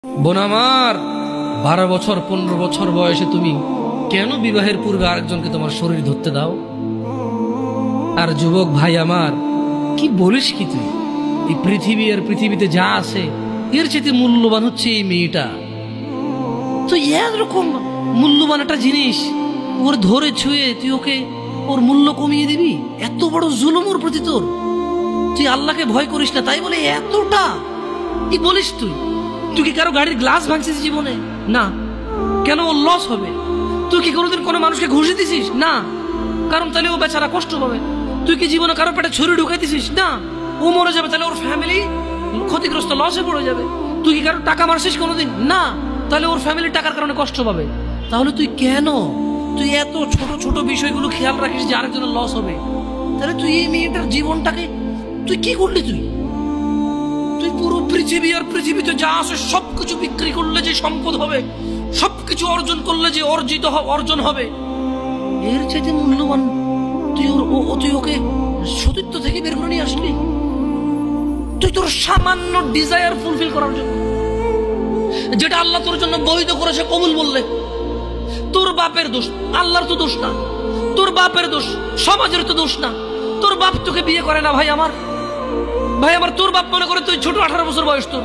বোন আমার, 12 বছর 15 বছর বয়সে তুমি কেন বিবাহের পূর্বে আরেকজনকে তোমার শরীর ধরতে দাও? আর যুবক ভাই আমার, কি বলিস কি তুই? এই পৃথিবী আর পৃথিবীতে যা আছে এর চেয়ে মূল্যবান হচ্ছে এই মেয়েটা। তো এরকম মূল্যবান একটা জিনিস ওর ধরে ছুঁয়ে তুই ওকে ওর মূল্য কমিয়ে দিবি? এত বড় জুলুম ওর প্রতি তোর! তুই আল্লাহকে ভয় করিস না তাই বলে এতটা কি বলিস তুই? তুই কি কারো গাড়ির গ্লাস ভাঙছিস জীবনে? না। কেন? ওর লস হবে। তুই কি কোনোদিন কোনো মানুষকে ঘুষি দিছিস? না। কারণ তাহলে ও বেচারা কষ্ট পাবে। তুই কি জীবনে কারো পেটে ছুরি ঢুকাইতেছিস? না। ও মরে যাবে, তাহলে ওর ফ্যামিলি ক্ষতিগ্রস্ত, লসে পড়ে যাবে। তুই কি কারো টাকা মারছিস কোনোদিন? না। তাহলে ওর ফ্যামিলি টাকার কারণে কষ্ট পাবে। তাহলে তুই কেন এত ছোট ছোট বিষয়গুলো খেয়াল রাখিস যে আরেকজনের লস হবে? তাহলে তুই এই মেয়েটার জীবনটাকে তুই কি করলি? তুই পুরো পৃথিবী আর পৃথিবীতে যা আছে সবকিছু বিক্রি করলে যে সম্পদ হবে, সবকিছু অর্জন করলে যে অর্জন হবে, এর চাইতে মূল্যবান তুই ওকে সতীত্ব থেকে বের করে নিয়ে আসলি? তুই তোর সামান্য ডিজায়ার ফুলফিল করার জন্য, যেটা আল্লাহ তোর জন্য বৈধ করেছে, কবুল বললে তোর বাপের দোষ, আল্লাহর তো দোষ না। তোর বাপের দোষ, সমাজের তো দোষ না। তোর বাপ তোকে বিয়ে করে না ভাই আমার, তোর বাপ মনে করে তুই ছোট, 18 বছর বয়স তোর।